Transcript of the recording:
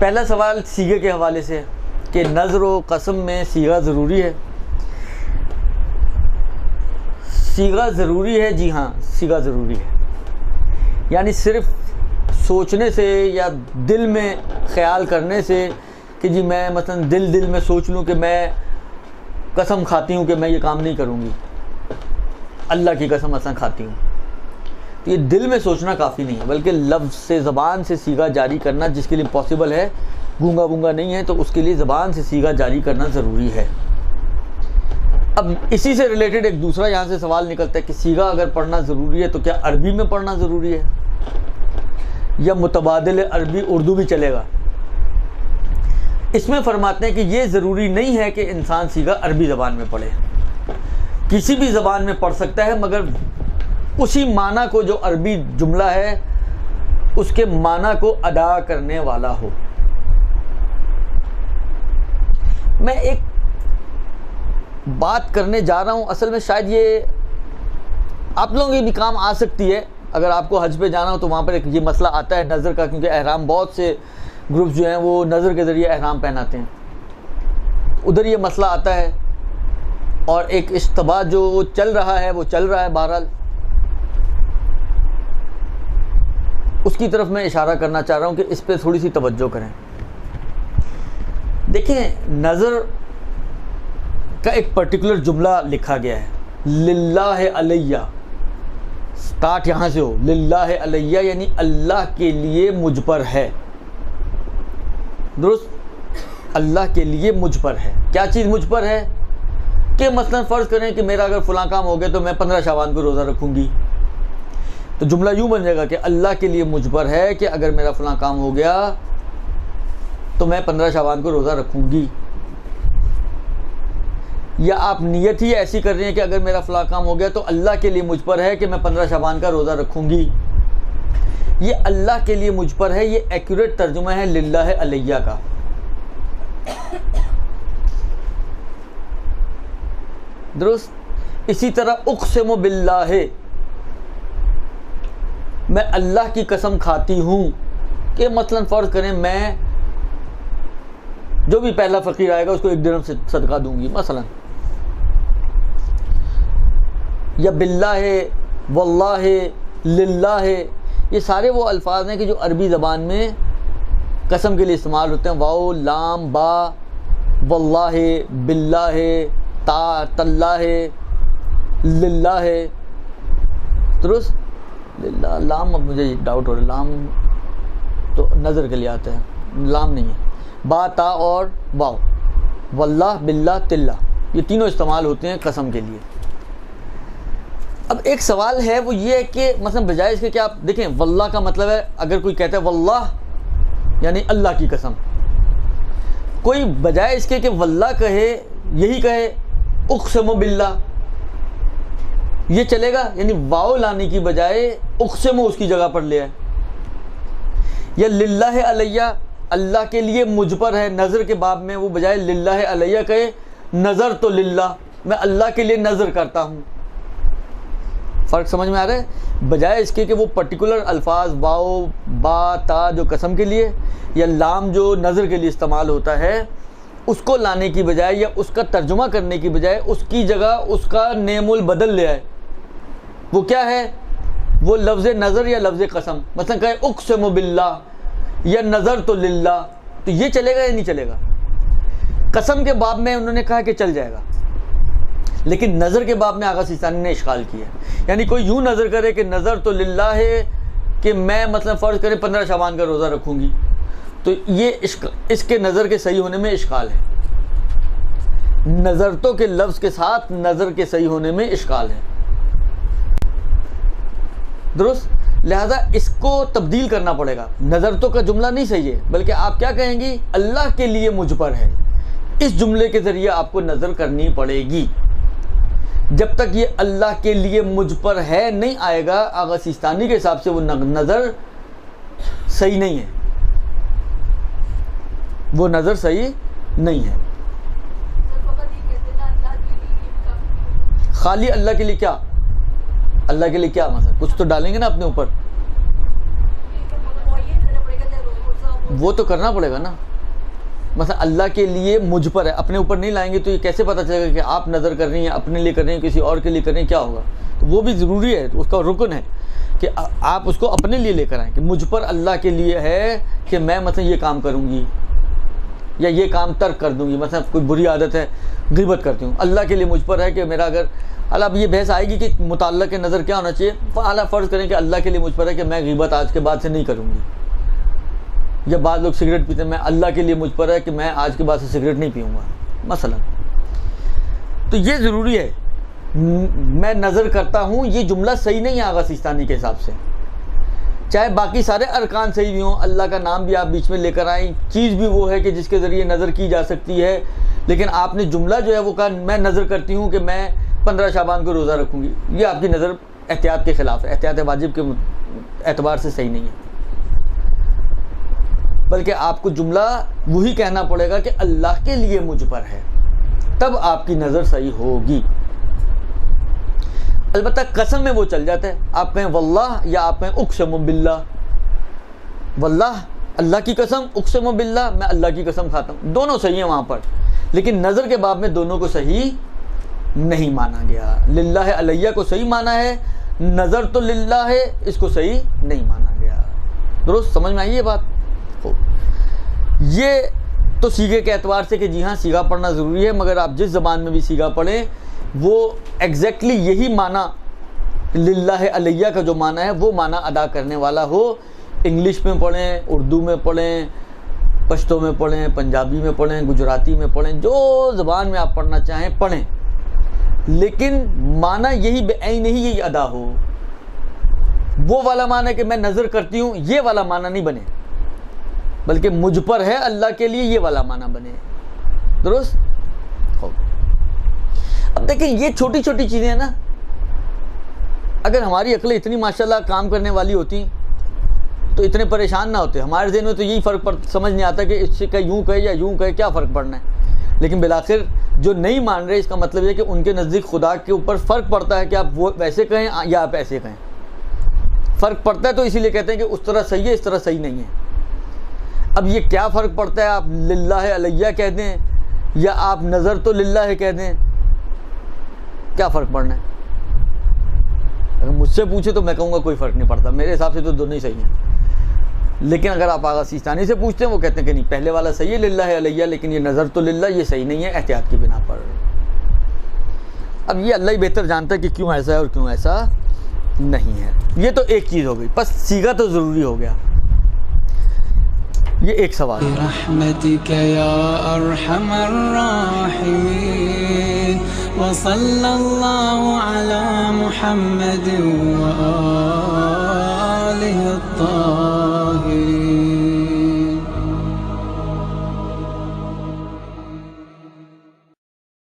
پہلا سوال سیغے کے حوالے سے کہ نظر و قسم میں سیغہ ضروری ہے. سیغہ ضروری ہے، جی ہاں سیغہ ضروری ہے. یعنی صرف سوچنے سے یا دل میں خیال کرنے سے کہ جی میں مثلا دل میں سوچ لوں کہ میں قسم کھاتی ہوں کہ میں یہ کام نہیں کروں گی، اللہ کی قسم مثلا کھاتی ہوں، تو یہ دل میں سوچنا کافی نہیں ہے، بلکہ لفظ سے زبان سے سیغہ جاری کرنا جس کے لیے پاسبل ہے، گونگا بونگا نہیں ہے، تو اس کے لیے زبان سے سیغہ جاری کرنا ضروری ہے. اب اسی سے ریلیٹڈ ایک دوسرا یہاں سے سوال نکلتا ہے کہ سیغہ اگر پڑھنا ضروری ہے تو کیا عربی میں پڑھنا ضروری ہے یا متبادل عربی اردو بھی چلے گا؟ اس میں فرماتے ہیں کہ یہ ضروری نہیں ہے کہ انسان سیغہ عربی زبان میں پڑھے، کسی بھی زبان میں پڑھ سکتا ہے، مگر اسی معنی کو جو عربی جملہ ہے اس کے معنی کو ادا کرنے والا ہو. میں ایک بات کرنے جا رہا ہوں، اصل میں شاید یہ آپ لوگوں کی بھی کام آ سکتی ہے. اگر آپ کو حج پہ جانا ہو تو وہاں پر ایک یہ مسئلہ آتا ہے نظر کا، کیونکہ احرام بہت سے گروپس جو ہیں وہ نظر کے ذریعے احرام پہناتے ہیں، ادھر یہ مسئلہ آتا ہے. اور ایک اشتباہ جو چل رہا ہے وہ چل رہا ہے، بہرحال اس کی طرف میں اشارہ کرنا چاہ رہا ہوں کہ اس پہ تھوڑی سی توجہ کریں. دیکھیں نظر کا ایک پرٹیکولر جملہ لکھا گیا ہے، للہ علیہ، سٹارٹ یہاں سے ہو، للہ علیہ یعنی اللہ کے لیے مجھ پر ہے. درست، اللہ کے لیے مجھ پر ہے. کیا چیز مجھ پر ہے؟ کہ مثلا فرض کریں کہ میرا اگر فلاں کام ہو گیا تو میں 15 شعبان کو روزہ رکھوں گی، تو جملہ یوں بن جائے گا کہ اللہ کے لیے مجھ پر ہے کہ اگر میرا فلاں کام ہو گیا تو میں 15 شعبان کو روزہ رکھوں گی. یا آپ نیت ہی ایسی کر رہے ہیں کہ اگر میرا فلاں کام ہو گیا تو اللہ کے لیے مجھ پر ہے کہ میں 15 شعبان کا روزہ رکھوں گی. یہ اللہ کے لیے مجھ پر ہے، یہ ایکوریٹ ترجمہ ہے للہ علیہ کا. درست. اسی طرح اقسم باللہ، میں اللہ کی قسم کھاتی ہوں کہ مثلا فرض کریں میں جو بھی پہلا فقیر آئے گا اس کو 1 درہم سے صدقہ دوں گی مثلا. یا باللہ، واللہ، للہ، یہ سارے وہ الفاظ ہیں کہ جو عربی زبان میں قسم کے لیے استعمال ہوتے ہیں. واو، لام، با، واللہ، باللہ، تا، تاللہ، للہ. درست. للہ، لام اب مجھے ڈاؤٹ ہو رہا ہے، لام تو نظر کے لیے آتا ہے، لام نہیں ہے. با، تا اور واو، واللہ، باللہ، تلہ، یہ تینوں استعمال ہوتے ہیں قسم کے لیے. اب ایک سوال ہے وہ یہ ہے کہ مثلا بجائے اس کے کہ آپ دیکھیں واللہ کا مطلب ہے، اگر کوئی کہتا ہے واللہ یعنی اللہ کی قسم، کوئی بجائے اس کے کہ واللہ کہے یہی کہے اقسم باللہ، یہ چلے گا؟ یعنی واو لانے کی بجائے اقسم اس کی جگہ پر لے آئے. یا للہ علیہ، اللہ کے لیے مجھ پر ہے، نظر کے باب میں وہ بجائے للہ علیہ کہے نظر تو للہ، میں اللہ کے لیے نظر کرتا ہوں. فرق سمجھ میں آ رہا ہے؟ بجائے اس کے کہ وہ پرٹیکولر الفاظ واو، با، تا جو قسم کے لیے یا لام جو نظر کے لیے استعمال ہوتا ہے اس کو لانے کی بجائے یا اس کا ترجمہ کرنے کی بجائے اس کی جگہ اس کا نیم البدل لے آئے. وہ کیا ہے؟ وہ لفظ نظر یا لفظ قسم. مثلا کہے اقسم باللہ یا نظر تو للہ، تو یہ چلے گا یا نہیں چلے گا؟ قسم کے باب میں انہوں نے کہا کہ چل جائے گا، لیکن نظر کے باب میں آغا سیستانی نے اشکال کیا. یعنی کوئی یوں نظر کرے کہ نظر تو للہ ہے کہ میں مثلا فرض کرے 15 شعبان کا روزہ رکھوں گی، تو یہ اس کے نظر کے صحیح ہونے میں اشکال ہے. نظر تو کے لفظ کے ساتھ نظر کے صحیح ہونے میں اشکال ہے. درست. لہذا اس کو تبدیل کرنا پڑے گا. نظر تو کا جملہ نہیں صحیح ہے، بلکہ آپ کیا کہیں گی؟ اللہ کے لیے مجھ پر ہے. اس جملے کے ذریعے آپ کو نظر کرنی پڑے گی. جب تک یہ اللہ کے لیے مجھ پر ہے نہیں آئے گا، آغا سیستانی کے حساب سے وہ نظر صحیح نہیں ہے، وہ نظر صحیح نہیں ہے. خالی اللہ کے لیے کیا؟ اللہ کے لیے کیا؟ مثلا کچھ تو ڈالیں گے نا اپنے اوپر. وہ تو کرنا پڑے گا نا. مثلا اللہ کے لیے مجھ پر ہے, اپنے اوپر نہیں لائیں گے تو یہ کیسے پتہ چلے گا کہ آپ نظر کر رہی ہیں, اپنے لیے کر رہی ہیں, کسی اور کے لیے کر رہی ہیں, کیا ہوگا؟ تو وہ بھی ضروری ہے, اس کا رکن ہے کہ آپ اس کو اپنے لیے لے کر آئیں کہ مجھ پر اللہ کے لیے ہے کہ میں مثلا یہ کام کروں گی یا یہ کام ترک کر دوں گی. مثلا کوئی بری عادت ہے, غیبت کرتی ہوں, اللہ کے لیے مجھ پر ہے کہ میرا اگر اب یہ بحث آئے گی کہ متعلق کے نظر کیا ہونا چاہیے. اعلیٰ فرض کریں کہ اللہ کے لیے مجھ پر ہے کہ میں غیبت آج کے بعد سے نہیں کروں گی. یا بعض لوگ سگریٹ پیتے ہیں, میں اللہ کے لیے مجھ پر ہے کہ میں آج کے بعد سے سگریٹ نہیں پیوں گا مثلا. تو یہ ضروری ہے, میں نظر کرتا ہوں, یہ جملہ صحیح نہیں ہے آغا سیستانی کے حساب سے. چاہے باقی سارے ارکان صحیح بھی ہوں, اللہ کا نام بھی آپ بیچ میں لے کر آئیں, چیز بھی وہ ہے کہ جس کے ذریعے نظر کی جا سکتی ہے, لیکن آپ نے جملہ جو ہے وہ کہا میں نظر کرتی ہوں کہ میں 15 شعبان کو روزہ رکھوں گی. یہ آپ کی نظر احتیاط کے خلاف ہے, احتیاط واجب کے اعتبار سے صحیح نہیں ہے. بلکہ آپ کو جملہ وہی کہنا پڑے گا کہ اللہ کے لیے مجھ پر ہے, تب آپ کی نظر صحیح ہوگی. البتہ قسم میں وہ چل جاتا ہے, آپ کہیں واللہ یا آپ کہیں اقسم باللہ. واللہ اللہ کی قسم, اقسم باللہ میں اللہ کی قسم کھاتا ہوں, دونوں صحیح ہیں وہاں پر, لیکن نظر کے باب میں دونوں کو صحیح نہیں مانا گیا. للہ علیہ کو صحیح مانا ہے, نظر تو للہ ہے, اس کو صحیح نہیں مانا گیا. درست سمجھ میں آئی یہ بات؟ یہ تو سیغے کے اعتبار سے کہ جی ہاں سیغہ پڑھنا ضروری ہے, مگر آپ جس زبان میں بھی سیغہ پڑھیں وہ ایگزیکٹلی یہی معنی للہ علیہ کا جو معنی ہے وہ معنی ادا کرنے والا ہو. انگلش میں پڑھیں, اردو میں پڑھیں, پشتو میں پڑھیں, پنجابی میں پڑھیں, گجراتی میں پڑھیں, جو زبان میں آپ پڑھنا چاہیں پڑھیں, لیکن معنی یہی بعین ہی یہی ادا ہو. وہ والا معنی کہ میں نظر کرتی ہوں یہ والا معنی نہیں بنے, بلکہ مجھ پر ہے اللہ کے لیے یہ والا معنی بنے. درست؟ اب دیکھیں یہ چھوٹی چھوٹی چیزیں ہیں نا, اگر ہماری عقلیں اتنی ماشاءاللہ کام کرنے والی ہوتی تو اتنے پریشان نہ ہوتے. ہمارے ذہن میں تو یہی فرق سمجھ نہیں آتا کہ اس سے کہ یوں کہے یا یوں کہے, کیا فرق پڑنا ہے. لیکن بالآخر جو نہیں مان رہے, اس کا مطلب یہ کہ ان کے نزدیک خدا کے اوپر فرق پڑتا ہے کہ آپ وہ ویسے کہیں یا آپ ایسے کہیں. فرق پڑتا ہے تو اسی لیے کہتے ہیں کہ اس طرح صحیح ہے, اس طرح صحیح نہیں ہے. اب یہ کیا فرق پڑتا ہے, آپ للہ علیہ کہہ دیں یا آپ نظر تو للہ کہہ دیں, کیا فرق پڑنا ہے؟ اگر مجھ سے پوچھے تو میں کہوں گا کوئی فرق نہیں پڑتا, میرے حساب سے تو دونوں ہی صحیح ہیں. لیکن اگر آپ آغا سیستانی سے پوچھتے ہیں وہ کہتے ہیں کہ نہیں پہلے والا صحیح ہے للہ علیہ, لیکن یہ نظر تو للہ یہ صحیح نہیں ہے احتیاط کی بنا پر. اب یہ اللہ ہی بہتر جانتا ہے کہ کیوں ایسا ہے اور کیوں ایسا نہیں ہے. یہ تو ایک چیز ہو گئی, بس سیغہ تو ضروری ہو گیا. یہ ایک سوال برحمتک یا ارحم الراحمین وصلی اللہ علی محمد و